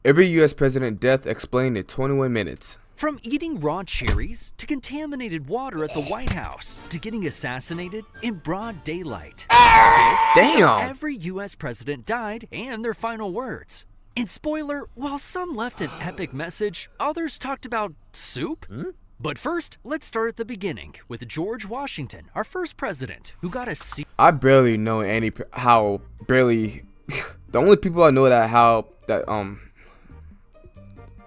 Every U.S. president death explained in 21 minutes. From eating raw cherries to contaminated water at the White House to getting assassinated in broad daylight. This is how Damn. every U.S. president died and their final words. And spoiler, while some left an epic message, others talked about soup. But first, let's start at the beginning with George Washington, our first president, who got a I barely know barely. The only people I know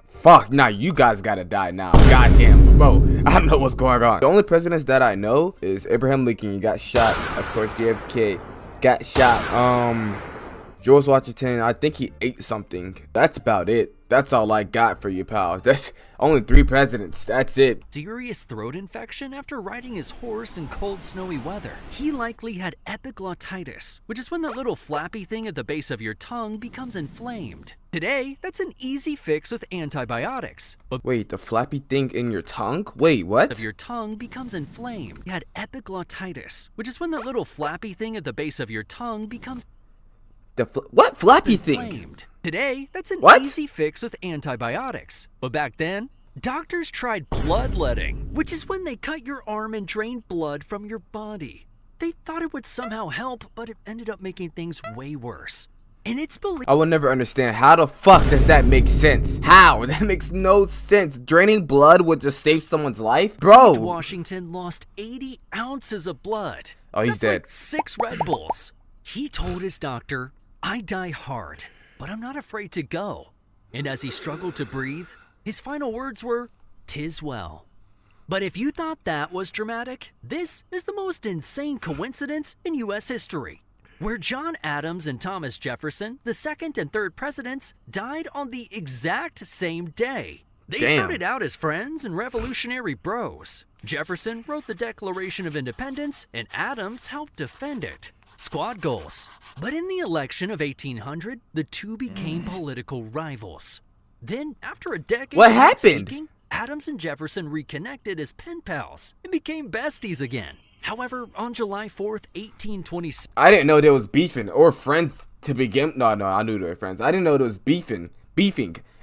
fuck, nah, you guys gotta die now. Goddamn, bro, I don't know what's going on. The only presidents that I know is Abraham Lincoln, he got shot. Of course, JFK got shot. George Washington, I think he ate something. That's about it. That's all I got for you, pal. That's only 3 presidents. That's it. serious throat infection after riding his horse in cold, snowy weather. He likely had epiglottitis, which is when that little flappy thing at the base of your tongue becomes inflamed. Today, that's an easy fix with antibiotics. But Wait, the flappy thing in your tongue? Wait, what? of your tongue becomes inflamed. He had epiglottitis, which is when that little flappy thing at the base of your tongue becomes What flappy thing? inflamed. Today, that's an What? easy fix with antibiotics. But back then, doctors tried bloodletting, which is when they cut your arm and drain blood from your body. They thought it would somehow help, but it ended up making things way worse. And it's believed I will never understand. How the fuck does that make sense? How? That makes no sense. Draining blood would just save someone's life? Bro. Washington lost 80 ounces of blood. Oh, he's That's dead. like 6 Red Bulls. He told his doctor, "I die hard, but I'm not afraid to go." And as he struggled to breathe, his final words were, "'Tis well." But if you thought that was dramatic, this is the most insane coincidence in U.S. history, where John Adams and Thomas Jefferson, the second and third presidents, died on the exact same day. They Damn. started out as friends and revolutionary bros. Jefferson wrote the Declaration of Independence, and Adams helped defend it. Squad goals. But in the election of 1800, the two became political rivals. Then, after a decade What of not happened? speaking, Adams and Jefferson reconnected as pen pals and became besties again. However, on July 4th, 1826, I didn't know there was beefing or friends to begin. No, I knew they were friends. I didn't know there was beefing,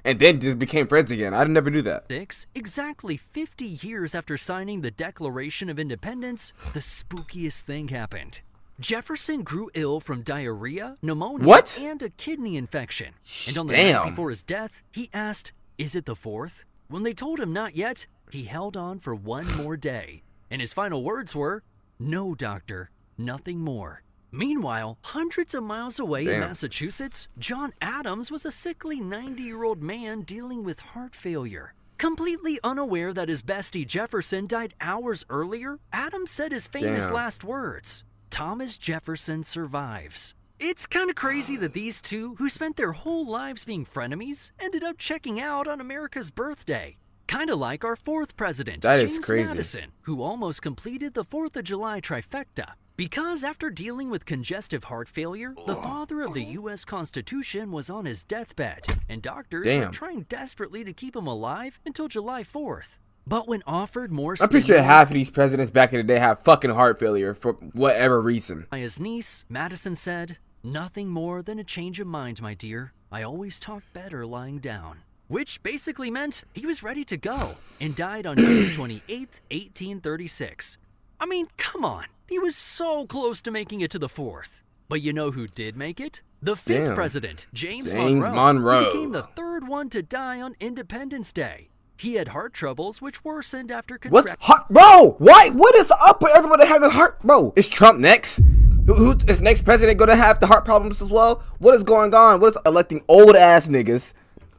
and then just became friends again. I never knew that. exactly 50 years after signing the Declaration of Independence, the spookiest thing happened. Jefferson grew ill from diarrhea, pneumonia, What? and a kidney infection. And on the night Damn. before his death, he asked, "Is it the 4th?" When they told him not yet, he held on for one more day. And his final words were, "No, doctor, nothing more." Meanwhile, hundreds of miles away in Damn. Massachusetts, John Adams was a sickly 90-year-old man dealing with heart failure. Completely unaware that his bestie Jefferson died hours earlier, Adams said his famous Damn. last words, "Thomas Jefferson survives." It's kind of crazy that these two, who spent their whole lives being frenemies, ended up checking out on America's birthday. Kind of like our 4th president, That is James crazy. Madison, who almost completed the 4th of July trifecta. Because after dealing with congestive heart failure, the father of the U.S. Constitution was on his deathbed, and doctors were Damn. trying desperately to keep him alive until July 4th. But when offered more I'm pretty sure half of these presidents back in the day have fucking heart failure for whatever reason. by his niece, Madison said, "Nothing more than a change of mind, my dear. I always talk better lying down." Which basically meant he was ready to go, and died on June 28th, 1836. I mean, come on. He was so close to making it to the 4th. But you know who did make it? The 5th Damn. president, James James Monroe, Monroe. who became the 3rd one to die on Independence Day. He had heart troubles which worsened after What's contracting heart, bro? What is up with everybody having heart, bro? Is Trump next? Who is next president gonna have the heart problems as well? What is going on? What is electing old ass niggas?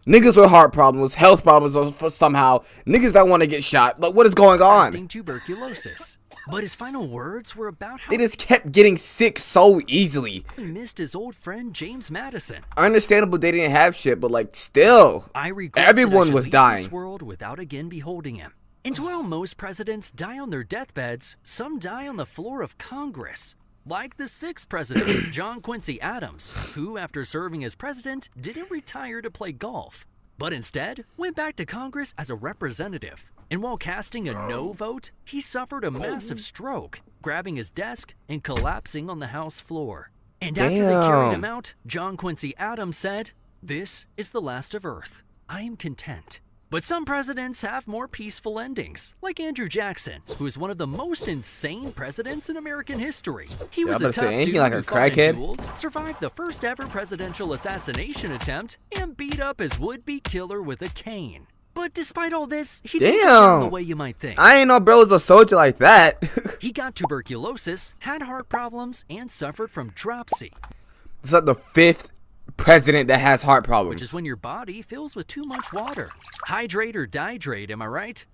Niggas with heart problems, health problems somehow. Niggas that want to get shot. But what is going on? tuberculosis. But his final words were about how They just kept getting sick so easily. he missed his old friend James Madison. Understandable they didn't have shit, but like still. I regret that I Everyone should was leave dying. this world without again beholding him. And while most presidents die on their deathbeds, some die on the floor of Congress. Like the 6th president, John Quincy Adams, who, after serving as president, didn't retire to play golf, but instead went back to Congress as a representative. And while casting a no vote, he suffered a massive stroke, grabbing his desk and collapsing on the House floor. And after they carried him Damn. out, John Quincy Adams said, This is the last of Earth. I am content. But some presidents have more peaceful endings, like Andrew Jackson, who is one of the most insane presidents in American history. He was a tough dude like a who fought in crackhead? duels, survived the first ever presidential assassination attempt, and beat up his would-be killer with a cane. But despite all this, he didn't go down the way you might think. I ain't know bro was a soldier like that. He got tuberculosis, had heart problems, and suffered from dropsy, It's like the 5th president that has heart problems. which is when your body fills with too much water. Hydrate or dihydrate, am I right?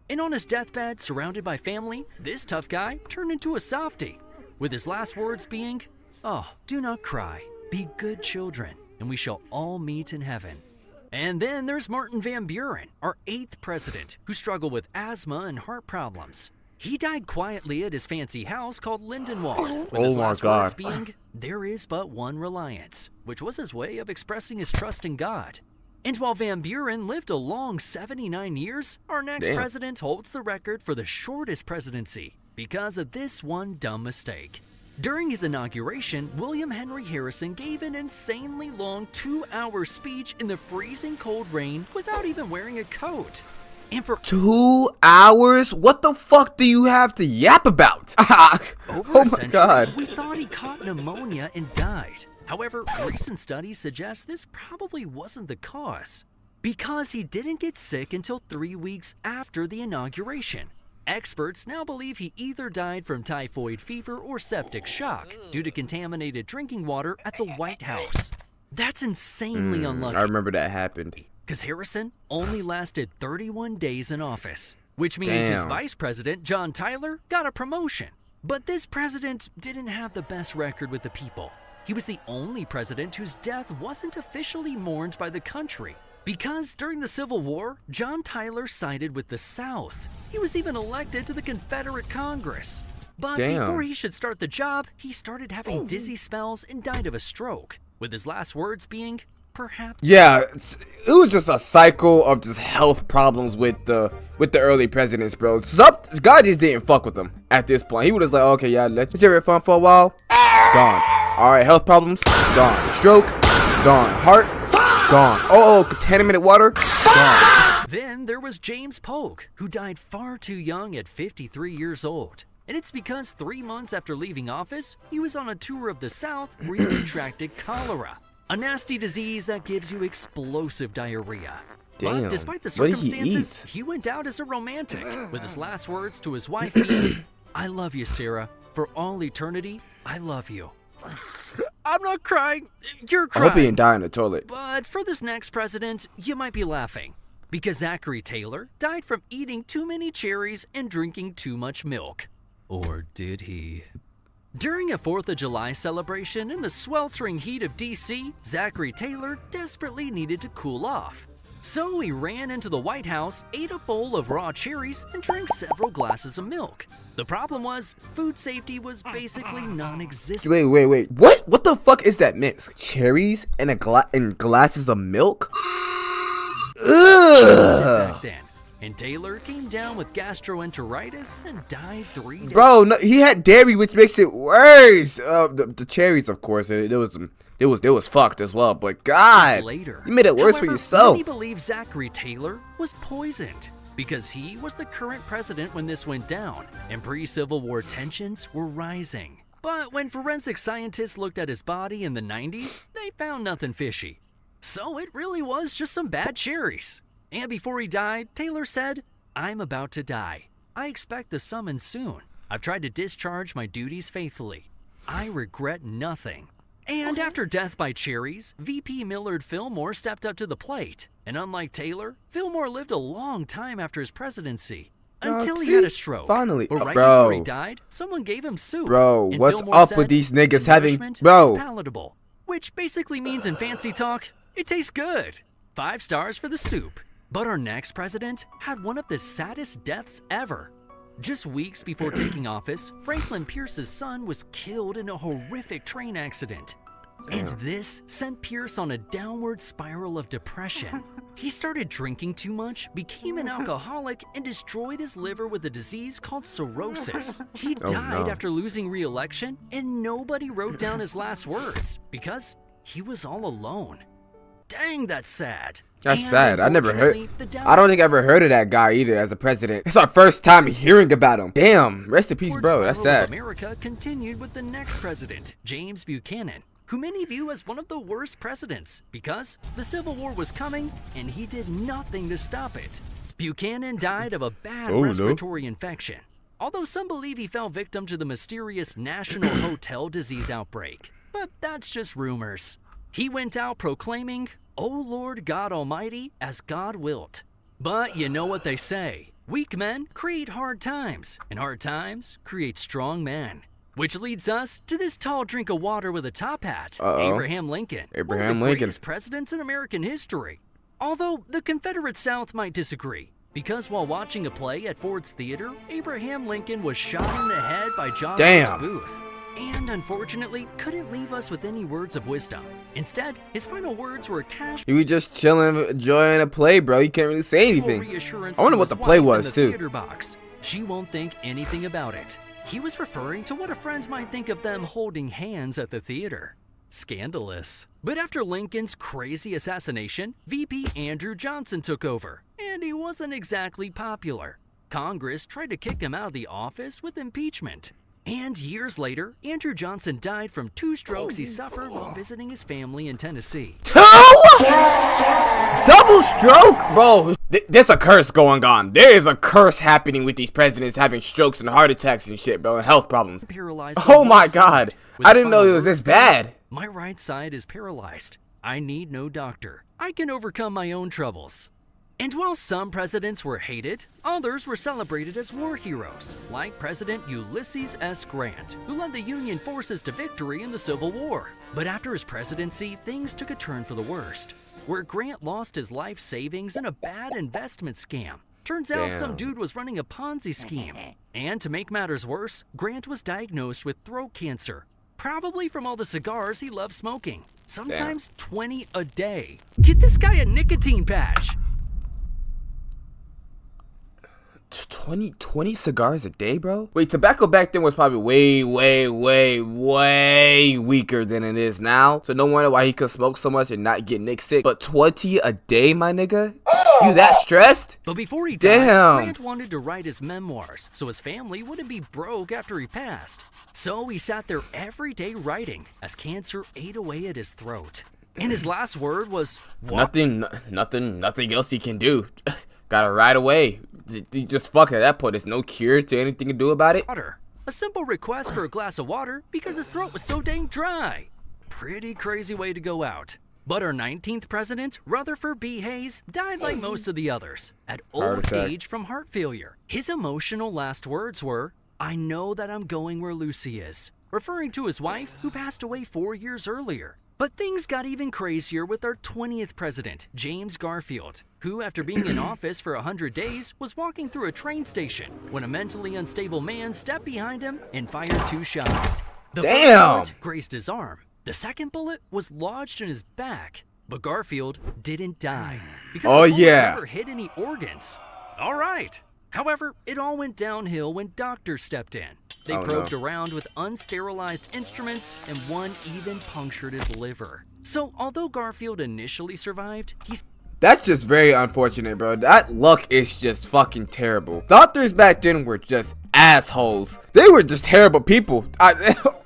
And on his deathbed, surrounded by family, this tough guy turned into a softie, with his last words being, "Oh, do not cry, be good children, and we shall all meet in heaven." And then there's Martin Van Buren, our 8th president, who struggled with asthma and heart problems. He died quietly at his fancy house called Lindenwald, with his last words being, "There is but one reliance," which was his way of expressing his trust in God. And while Van Buren lived a long 79 years, our next president holds the record for the shortest presidency because of this one dumb mistake. During his inauguration, William Henry Harrison gave an insanely long 2-hour speech in the freezing cold rain without even wearing a coat. And for 2 hours? What the fuck do you have to yap about? over Oh a my century, god. we thought he caught pneumonia and died. However, recent studies suggest this probably wasn't the cause, because he didn't get sick until 3 weeks after the inauguration. Experts now believe he either died from typhoid fever or septic shock due to contaminated drinking water at the White House. That's insanely unlucky. I remember that happened. Because Harrison only lasted 31 days in office, which means his vice president, John Tyler, got a promotion. But this president didn't have the best record with the people. He was the only president whose death wasn't officially mourned by the country. Because during the Civil War, John Tyler sided with the South. He was even elected to the Confederate Congress. But before he should start the job, he started having dizzy spells and died of a stroke, with his last words being, "Perhaps." Yeah, it was just a cycle of just health problems with the early presidents, bro. God just didn't fuck with them at this point. He was just like, okay, yeah, let you have fun for a while. Gone. All right, health problems, gone. Stroke, gone. Heart, gone. Oh, contaminated water, gone. Then there was James Polk, who died far too young at 53 years old. And it's because 3 months after leaving office, he was on a tour of the South where he contracted cholera, a nasty disease that gives you explosive diarrhea. But despite the circumstances, he went out as a romantic, with his last words to his wife being, "I love you, Sarah. For all eternity, I love you." I'm not crying. You're crying. I hope he didn't die in the toilet. But for this next president, you might be laughing, because Zachary Taylor died from eating too many cherries and drinking too much milk. Or did he? During a 4th of July celebration in the sweltering heat of DC, Zachary Taylor desperately needed to cool off. So he ran into the White House, ate a bowl of raw cherries, and drank several glasses of milk. The problem was, food safety was basically non-existent. Wait. What the fuck is that mix? Cherries and and glasses of milk? Ugh. Back then. And Taylor came down with gastroenteritis and died 3 days. Bro, no, he had dairy, which makes it worse. The cherries, of course, it was fucked as well. But God, later, you made it worse for yourself. Many believe Zachary Taylor was poisoned because he was the current president when this went down, and pre-Civil War tensions were rising. But when forensic scientists looked at his body in the 90s, they found nothing fishy. So it really was just some bad cherries. And before he died, Taylor said, "I'm about to die. I expect the summons soon. I've tried to discharge my duties faithfully. I regret nothing." And after death by cherries, VP Millard Fillmore stepped up to the plate. And unlike Taylor, Fillmore lived a long time after his presidency. Until he had a stroke. Finally, but right bro. before he died, someone gave him soup. Bro, and what's Fillmore up said, with these niggas "The having, nourishment bro? is palatable," which basically means in fancy talk, it tastes good. 5 stars for the soup. But our next president had one of the saddest deaths ever. Just weeks before taking office, Franklin Pierce's son was killed in a horrific train accident. And this sent Pierce on a downward spiral of depression. He started drinking too much, became an alcoholic, and destroyed his liver with a disease called cirrhosis. He died after losing re-election, and nobody wrote down his last words because he was all alone. Dang, that's sad. That's And sad. I never heard. unfortunately, the down I don't think I ever heard of that guy either as a president. It's our first time hearing about him. Damn. Rest in peace, upward bro. That's spiral of sad. America continued with the next president, James Buchanan, who many view as one of the worst presidents because the Civil War was coming and he did nothing to stop it. Buchanan died of a bad Oh, no. respiratory infection, although some believe he fell victim to the mysterious National Hotel Disease outbreak. But that's just rumors. He went out proclaiming, "O Lord God Almighty, as God wilt." But you know what they say, weak men create hard times, and hard times create strong men. Which leads us to this tall drink of water with a top hat, Uh-oh. Abraham Lincoln. Abraham one of the Lincoln. greatest presidents in American history. Although the Confederate South might disagree, because while watching a play at Ford's Theater, Abraham Lincoln was shot in the head by John Damn. Booth. And unfortunately, couldn't leave us with any words of wisdom. Instead, his final words were a casual You were just chilling, enjoying a play, bro. You can't really say anything. reassurance I wonder to what his the play wife in was, the too. theater box. She won't think anything about it. He was referring to what her friends might think of them holding hands at the theater. Scandalous. But after Lincoln's crazy assassination, VP Andrew Johnson took over, and he wasn't exactly popular. Congress tried to kick him out of the office with impeachment. And years later, Andrew Johnson died from 2 strokes he suffered while visiting his family in Tennessee. 2? Double stroke? Bro, there's a curse going on. There is a curse happening with these presidents having strokes and heart attacks and shit, bro, and health problems. Paralyzed Oh on my one god. side, with I his didn't know final it was this words being, bad. "My right side is paralyzed. I need no doctor. I can overcome my own troubles." And while some presidents were hated, others were celebrated as war heroes, like President Ulysses S. Grant, who led the Union forces to victory in the Civil War. But after his presidency, things took a turn for the worst, where Grant lost his life savings in a bad investment scam. Turns out some Damn. dude was running a Ponzi scheme. And to make matters worse, Grant was diagnosed with throat cancer, probably from all the cigars he loved smoking, sometimes 20 a day. Get this guy a nicotine patch. 20 cigars a day, bro? Wait, tobacco back then was probably way weaker than it is now. So no wonder why he could smoke so much and not get Nick sick. But 20 a day, my nigga? You that stressed? But before he died, Damn. Grant wanted to write his memoirs so his family wouldn't be broke after he passed. So he sat there every day writing as cancer ate away at his throat. And his last word was, Nothing else he can do. Gotta ride away. You just fuck at that point. There's no cure to anything to do about it. water. A simple request for a glass of water because his throat was so dang dry. Pretty crazy way to go out. But our 19th president, Rutherford B. Hayes, died like most of the others, at Heart old attack. age from heart failure. His emotional last words were, "I know that I'm going where Lucy is," referring to his wife who passed away 4 years earlier. But things got even crazier with our 20th president, James Garfield, who, after being in office for 100 days, was walking through a train station when a mentally unstable man stepped behind him and fired 2 shots. The first Damn. bullet grazed his arm. The second bullet was lodged in his back. But Garfield didn't die because Oh, the bullet yeah. never hit any organs. All right. However, it all went downhill when doctors stepped in. They Oh, probed no. around with unsterilized instruments, and one even punctured his liver. So, although Garfield initially survived, he's That's just very unfortunate, bro. That luck is just fucking terrible. Doctors back then were just assholes. They were just terrible people.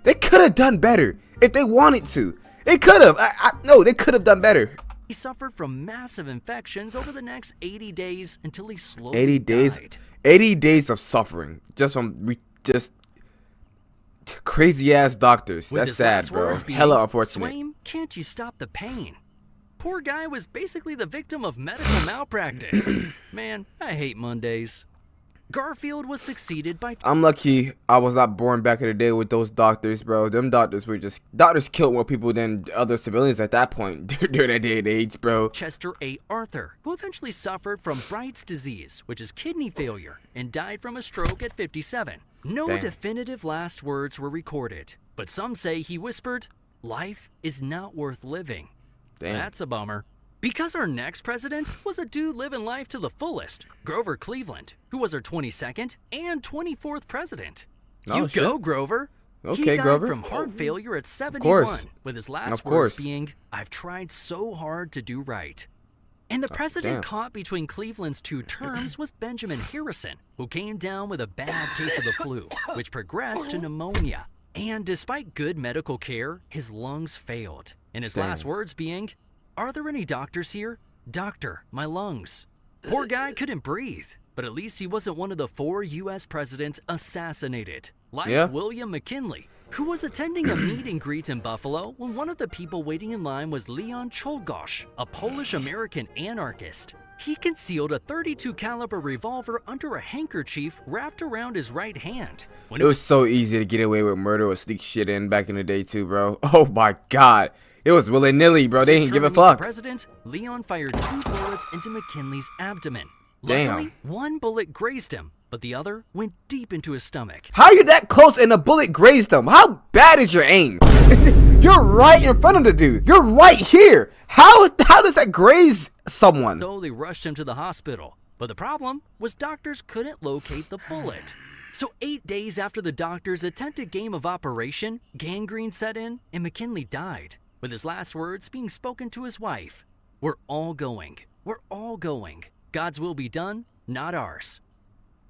They could have done better if they wanted to. They could have. No, they could have done better. he suffered from massive infections over the next 80 days until he slowly 80 days. died. 80 days of suffering just from just crazy ass doctors. With That's his sad, last bro. words being, Hella unfortunate. "Swaim, can't you stop the pain?" Poor guy was basically the victim of medical malpractice. Man, I hate Mondays. Garfield was succeeded by I'm lucky I was not born back in the day with those doctors, bro. Them doctors killed more people than other civilians at that point during that day and age, bro. Chester A. Arthur, who eventually suffered from Bright's disease, which is kidney failure, and died from a stroke at 57. No Damn. definitive last words were recorded, but some say he whispered, "Life is not worth living." Damn. That's a bummer. Because our next president was a dude living life to the fullest, Grover Cleveland, who was our 22nd and 24th president. Oh, You shit. go, Grover. He Okay, died Grover. from heart failure at 71, course. with his last Of course. words being, "I've tried so hard to do right." And the president damn. caught between Cleveland's two terms was Benjamin Harrison, who came down with a bad case of the flu, which progressed to pneumonia. And despite good medical care, his lungs failed. And his last Damn. words being, "Are there any doctors here? Doctor, my lungs." Poor guy couldn't breathe, but at least he wasn't one of the 4 U.S. presidents assassinated, like Yeah. William McKinley, who was attending a meet and greet in Buffalo when one of the people waiting in line was Leon Czolgosz, a Polish-American anarchist. He concealed a .32 caliber revolver under a handkerchief wrapped around his right hand. When It was so easy to get away with murder or sneak shit in back in the day too, bro. Oh my god. It was willy-nilly, bro. They didn't give a The fuck. president, Leon fired 2 bullets into McKinley's abdomen. Damn. Luckily, one bullet grazed him, but the other went deep into his stomach. How you that close and a bullet grazed him? How bad is your aim? You're right in front of the dude. You're right here. How does that graze someone? So they rushed him to the hospital. But the problem was doctors couldn't locate the bullet. So 8 days after the doctors' attempted game of operation, gangrene set in and McKinley died, with his last words being spoken to his wife. "We're all going. We're all going. God's will be done, not ours."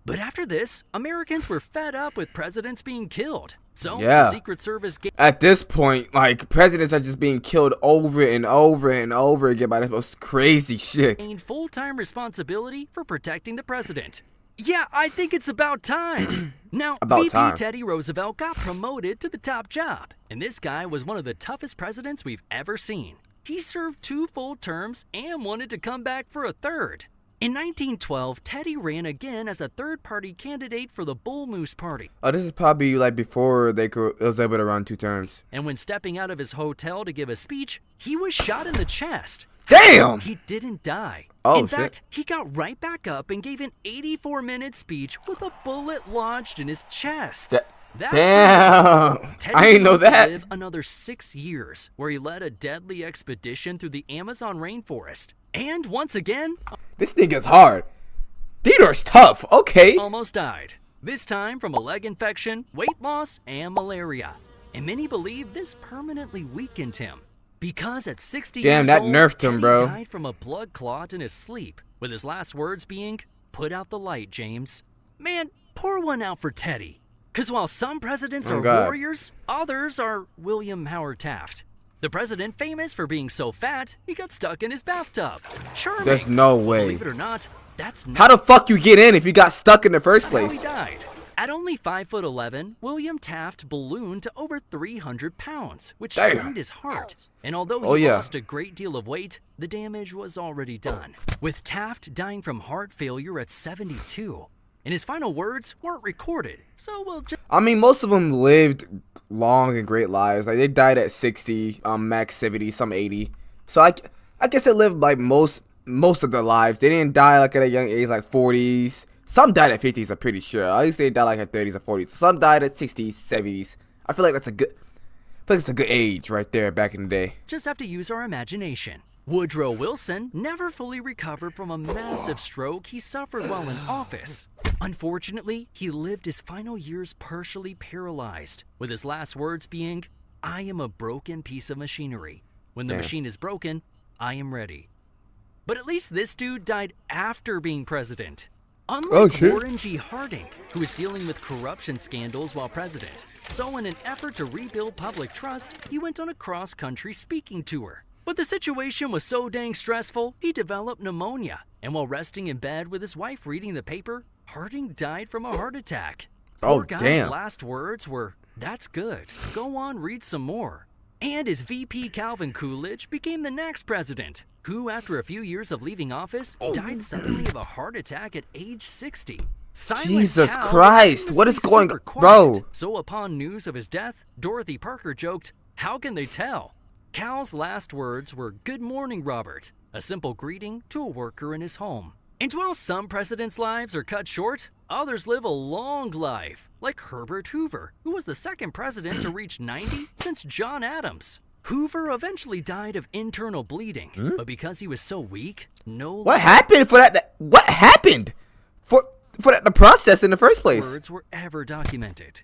But after this, Americans were fed up with presidents being killed. So Yeah. the Secret Service gave At this point, like, presidents are just being killed over and over and over again by the most crazy shit. full-time responsibility for protecting the president. Yeah, I think it's about time. Now, About VP time. Teddy Roosevelt got promoted to the top job, and this guy was one of the toughest presidents we've ever seen. He served 2 full terms and wanted to come back for a third. In 1912, Teddy ran again as a third-party candidate for the Bull Moose Party. Oh, this is probably like before they was able to run 2 terms. And when stepping out of his hotel to give a speech, he was shot in the chest. Damn! He didn't die. Oh, in shit. fact, he got right back up and gave an 84-minute speech with a bullet lodged in his chest. That's Damn! pretty- Teddy I didn't know lived to that. live another 6 years, where he led a deadly expedition through the Amazon rainforest. And once again, This nigga's hard. Theodore's tough. Okay. almost died. This time from a leg infection, weight loss, and malaria. And many believe this permanently weakened him. Because at 60 Damn, years that old, nerfed him, Teddy bro. died from a blood clot in his sleep, with his last words being, "Put out the light, James." Man, pour one out for Teddy. Because while some presidents Oh, are God. warriors, others are William Howard Taft. The president famous for being so fat, he got stuck in his bathtub. Charming. There's no way. Believe it or not, that's not How the fuck you get in if you got stuck in the first how he place? died. At only 5'11", William Taft ballooned to over 300 pounds, which Damn. strained his heart. And although he Oh, yeah. lost a great deal of weight, the damage was already done, with Taft dying from heart failure at 72. And his final words weren't recorded, so we'll just I mean, most of them lived long and great lives. Like, they died at 60, max 70, some 80. So I guess they lived like most of their lives. They didn't die like at a young age, like 40s. Some died at 50s, I'm pretty sure. At least they died like at 30s or 40s. Some died at 60s, 70s. I feel like it's a good age right there back in the day. have to use our imagination. Woodrow Wilson never fully recovered from a massive stroke he suffered while in office. Unfortunately, he lived his final years partially paralyzed, with his last words being, "I am a broken piece of machinery. When the Damn. machine is broken, I am ready." But at least this dude died after being president. Unlike Oh, shit. Warren G. Harding, who was dealing with corruption scandals while president. So in an effort to rebuild public trust, he went on a cross-country speaking tour. But the situation was so dang stressful, he developed pneumonia. And while resting in bed with his wife reading the paper, Harding died from a heart attack. Oh, Poor guy's damn. last words were, "That's good. Go on, read some more." And his VP Calvin Coolidge became the next president, who after a few years of leaving office, died suddenly of a heart attack at age 60. Silent Jesus Cal Christ, was what is going- super quiet. bro? So upon news of his death, Dorothy Parker joked, "How can they tell?" Cal's last words were, "Good morning, Robert," a simple greeting to a worker in his home. And while some presidents' lives are cut short, others live a long life, like Herbert Hoover, who was the second president to reach 90 since John Adams. Hoover eventually died of internal bleeding, but because he was so weak, What happened for that? What happened for that the process in the first place? words were ever documented.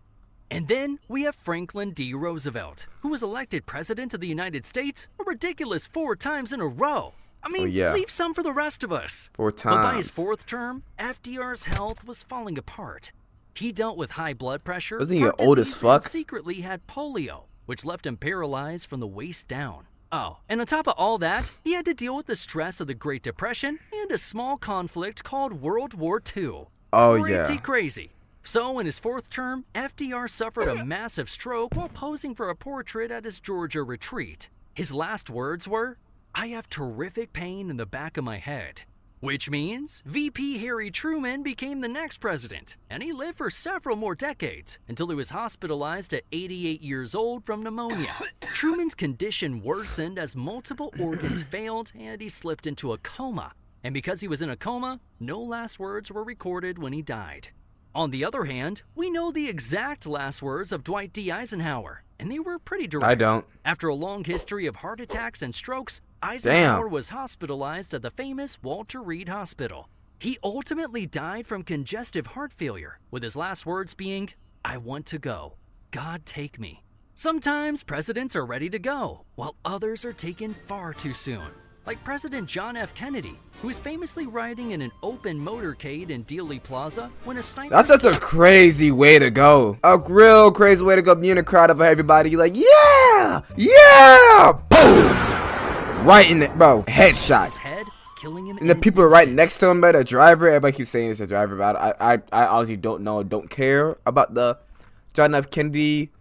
And then we have Franklin D. Roosevelt, who was elected President of the United States a ridiculous 4 times in a row. I mean, yeah. leave some for the rest of us. 4 But by his times. 4th term, FDR's health was falling apart. He dealt with high blood pressure, Wasn't he heart old as disease, fuck? and secretly had polio, which left him paralyzed from the waist down. Oh, and on top of all that, he had to deal with the stress of the Great Depression and a small conflict called World War II. Oh, Pretty yeah. crazy. So in his 4th term, FDR suffered a massive stroke while posing for a portrait at his Georgia retreat. His last words were, "I have terrific pain in the back of my head." Which means VP Harry Truman became the next president, and he lived for several more decades until he was hospitalized at 88 years old from pneumonia. Truman's condition worsened as multiple organs failed and he slipped into a coma. And because he was in a coma, no last words were recorded when he died. On the other hand, we know the exact last words of Dwight D. Eisenhower, and they were pretty direct. I don't. After a long history of heart attacks and strokes, Eisenhower Damn. was hospitalized at the famous Walter Reed Hospital. He ultimately died from congestive heart failure, with his last words being, "I want to go. God take me." Sometimes presidents are ready to go, while others are taken far too soon. Like President John F. Kennedy, who was famously riding in an open motorcade in Dealey Plaza when a sniper... That's such a crazy way to go. A real crazy way to go. Be in a crowd of everybody. Like, yeah! Yeah! Boom! Right in it, bro. Headshot. his head, killing him And the in people an right instant. next to him, but the driver, everybody keeps saying it's a driver, but I honestly don't know, don't care about the John F. Kennedy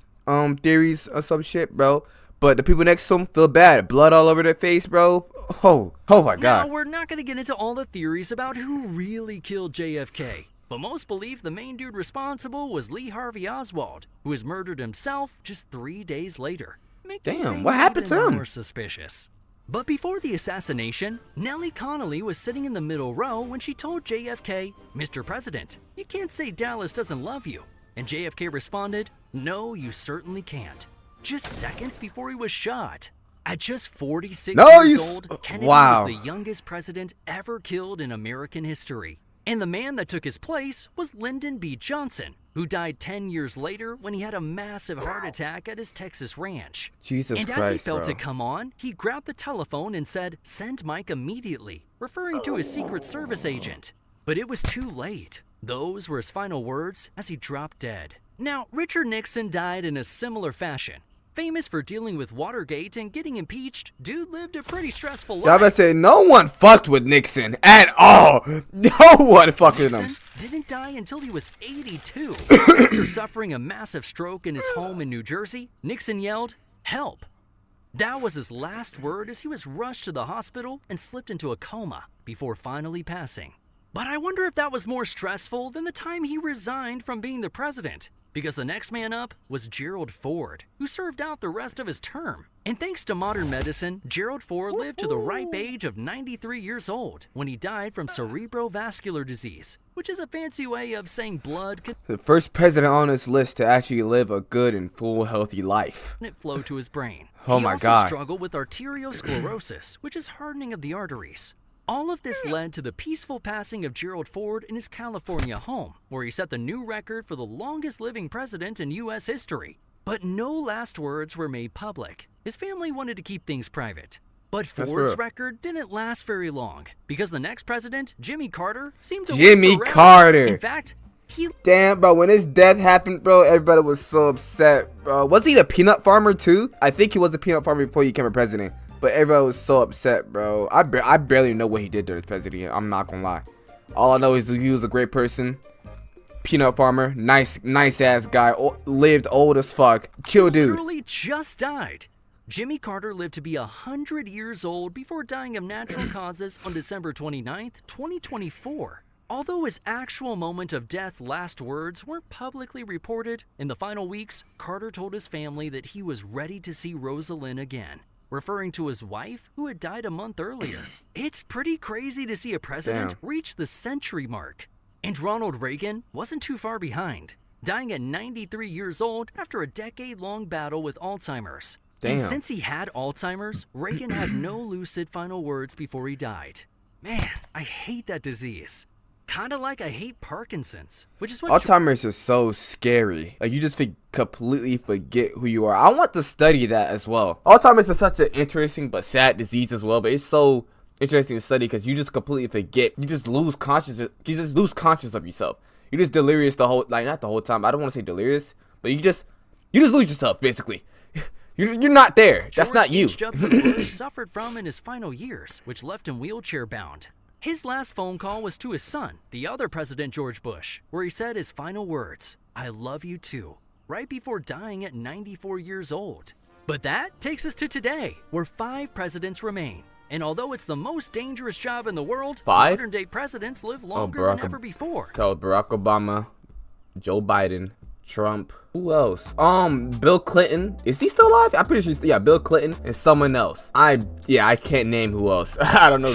theories or some shit, bro. But the people next to him feel bad. Blood all over their face, bro. Oh my Now, god. we're not going to get into all the theories about who really killed JFK, but most believe the main dude responsible was Lee Harvey Oswald, who was murdered himself just 3 days later. Making Damn, what things happened even to him? more suspicious. But before the assassination, Nellie Connolly was sitting in the middle row when she told JFK, "Mr. President, you can't say Dallas doesn't love you." And JFK responded, "No, you certainly can't." Just seconds before he was shot. At just 46 No, years you s- old, Kennedy wow. was the youngest president ever killed in American history. And the man that took his place was Lyndon B. Johnson, who died 10 years later when he had a massive heart attack at his Texas ranch. Jesus And as he Christ, felt bro. it come on, he grabbed the telephone and said, "Send Mike immediately," referring to his Secret Service agent. But it was too late. Those were his final words as he dropped dead. Now, Richard Nixon died in a similar fashion. Famous for dealing with Watergate and getting impeached, dude lived a pretty stressful Yeah, I life. about to say, no one fucked with Nixon at all. No one fucked with him. Nixon didn't die until he was 82. After suffering a massive stroke in his home in New Jersey, Nixon yelled, "Help!" That was his last word as he was rushed to the hospital and slipped into a coma before finally passing. But I wonder if that was more stressful than the time he resigned from being the president, because the next man up was Gerald Ford, who served out the rest of his term. And thanks to modern medicine, Gerald Ford lived to the ripe age of 93 years old when he died from cerebrovascular disease, which is a fancy way of saying blood The first president on this list to actually live a good and full, healthy life. couldn't flow to his brain. Oh He my also God. struggled with arteriosclerosis, which is hardening of the arteries. All of this led to the peaceful passing of Gerald Ford in his California home, where he set the new record for the longest living president in U.S. history. But no last words were made public. His family wanted to keep things private. But That's Ford's real. record didn't last very long, because the next president, Jimmy Carter, seemed to live Jimmy forever. Carter. In fact, he Damn, bro, when his death happened, bro, everybody was so upset, bro. Was he the peanut farmer, too? I think he was a peanut farmer before he became a president. But everybody was so upset, bro. I barely know what he did during his presidency. I'm not gonna lie. All I know is he was a great person. Peanut farmer. Nice ass guy. Lived old as fuck. Chill dude. literally just died. Jimmy Carter lived to be 100 years old before dying of natural causes on December 29th, 2024. Although his actual moment of death last words weren't publicly reported, in the final weeks, Carter told his family that he was ready to see Rosalind again, referring to his wife who had died a month earlier. It's pretty crazy to see a president Damn. reach the century mark. And Ronald Reagan wasn't too far behind, dying at 93 years old after a decade-long battle with Alzheimer's. And Damn. since he had Alzheimer's, Reagan had no lucid final words before he died. Man, I hate that disease. Kinda like I hate Parkinson's, which is what Alzheimer's is so scary. Like, you just completely forget who you are. I want to study that as well. Alzheimer's is such an interesting but sad disease as well, but it's so interesting to study because you just completely forget. You just lose consciousness. You just lose conscious of yourself. You're just delirious the whole, like, not the whole time. I don't want to say delirious, but you just lose yourself basically. You're not there. That's not you. George H.W. Bush suffered from in his final years, which left him wheelchair bound. His last phone call was to his son, the other President George Bush, where he said his final words, "I love you too," right before dying at 94 years old. But that takes us to today, where 5 presidents remain. And although it's the most dangerous job in the world, 5? modern-day presidents live longer than ever before. Barack Obama, Joe Biden, Trump. Who else? Bill Clinton. Is he still alive? I'm pretty sure Bill Clinton and someone else. I can't name who else. I don't know.